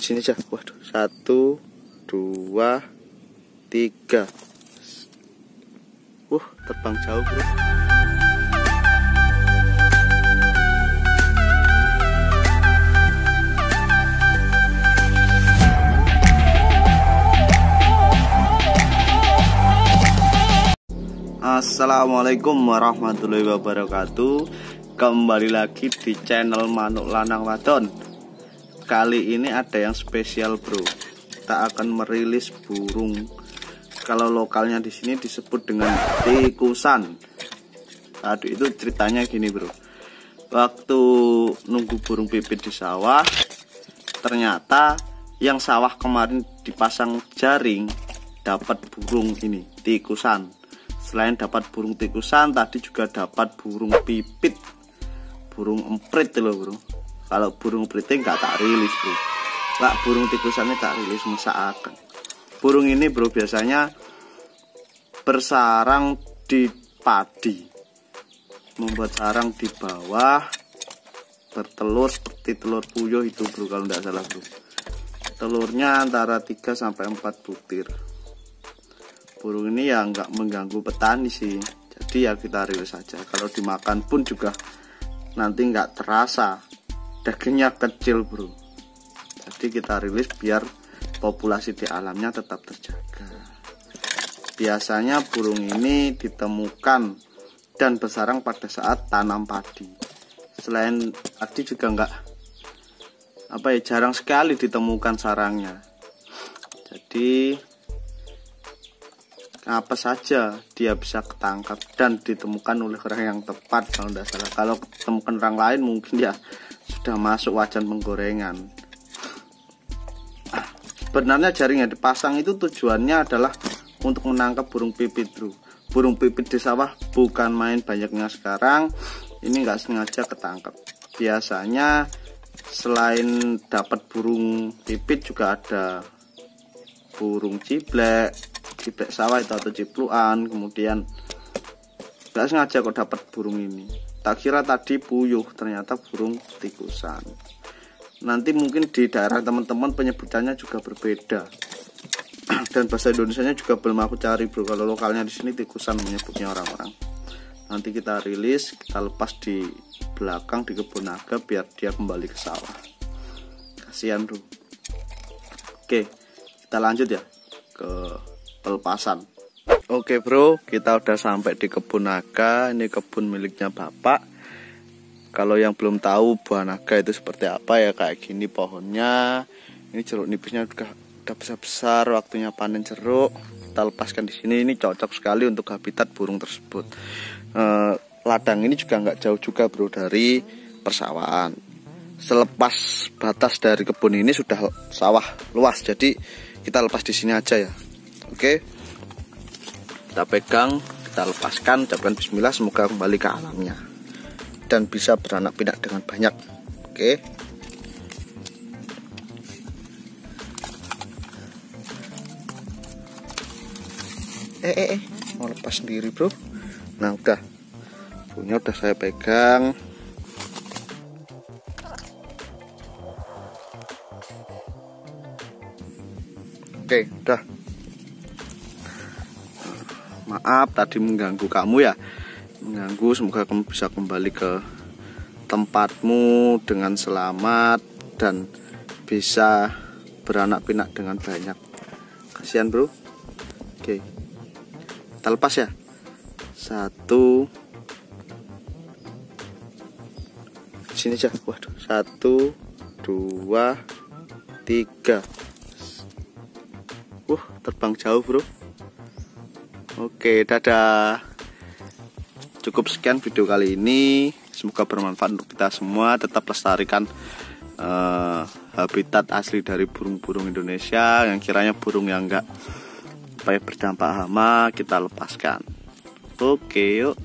Sini aja. Waduh, 1, 2, 3. Terbang jauh, bro. Assalamualaikum warahmatullahi wabarakatuh. Kembali lagi di channel Manuk Lanang Wadon. Kali ini ada yang spesial, bro. Kita akan merilis burung. Kalau lokalnya di sini disebut dengan tikusan. Aduh, itu ceritanya gini, bro. Waktu nunggu burung pipit di sawah, ternyata yang sawah kemarin dipasang jaring dapat burung ini, tikusan. Selain dapat burung tikusan, tadi juga dapat burung pipit, burung emprit loh, bro. Kalau burung empritnya nggak tak rilis, bro. Lah, burung tikusannya tak rilis, mesaaken. Burung ini, bro, biasanya bersarang di padi, membuat sarang di bawah, bertelur seperti telur puyuh itu, bro, kalau nggak salah, bro. Telurnya antara 3 sampai 4 butir. Burung ini ya nggak mengganggu petani sih, jadi ya kita rilis saja. Kalau dimakan pun juga nanti nggak terasa, dagingnya kecil, bro. Jadi kita rilis biar populasi di alamnya tetap terjaga. Biasanya burung ini ditemukan dan bersarang pada saat tanam padi. Selain padi juga nggak jarang sekali ditemukan sarangnya. Jadi apa saja dia bisa ketangkap dan ditemukan oleh orang yang tepat, kalau tidak salah. Kalau ditemukan orang lain mungkin ya sudah masuk wajan penggorengan. Sebenarnya jaring yang dipasang itu tujuannya adalah untuk menangkap burung pipit, bro. Burung pipit di sawah bukan main banyaknya sekarang, ini nggak sengaja ketangkap. Biasanya selain dapat burung pipit juga ada burung ciblek sawah itu atau cipluan. Kemudian nggak sengaja kok dapat burung ini. Tak kira tadi puyuh, ternyata burung tikusan. Nanti mungkin di daerah teman-teman penyebutannya juga berbeda. Dan bahasa Indonesianya juga belum aku cari, bro. Kalau lokalnya di sini tikusan menyebutnya orang-orang. Nanti kita rilis, kita lepas di belakang di kebun naga biar dia kembali ke sawah. Kasihan, bro. Oke, kita lanjut ya ke pelepasan. Oke, bro, kita udah sampai di kebun naga. Ini kebun miliknya bapak. Kalau yang belum tahu buah naga itu seperti apa ya, kayak gini pohonnya. Ini jeruk nipisnya udah besar-besar, waktunya panen jeruk. Kita lepaskan di sini. Ini cocok sekali untuk habitat burung tersebut. Ladang ini juga nggak jauh juga, bro, dari persawahan. Selepas batas dari kebun ini sudah sawah luas, jadi kita lepas di sini aja ya. Oke, kita pegang, kita lepaskan, ucapkan bismillah, semoga kembali ke alamnya dan bisa beranak pinak dengan banyak. Oke, mau lepas sendiri, bro. Nah, udah punya, udah saya pegang. Oke, udah. Maaf tadi mengganggu kamu ya. Mengganggu, semoga kamu bisa kembali ke tempatmu dengan selamat dan bisa beranak pinak dengan banyak. Kasihan, bro. Oke, kita lepas ya. 1, sini aja. Waduh, 1, 2, 3. Terbang jauh, bro. Oke, dadah. Cukup sekian video kali ini. Semoga bermanfaat untuk kita semua. Tetap lestarikan habitat asli dari burung-burung Indonesia. Yang kiranya burung yang enggak berdampak hama kita lepaskan. Oke, yuk.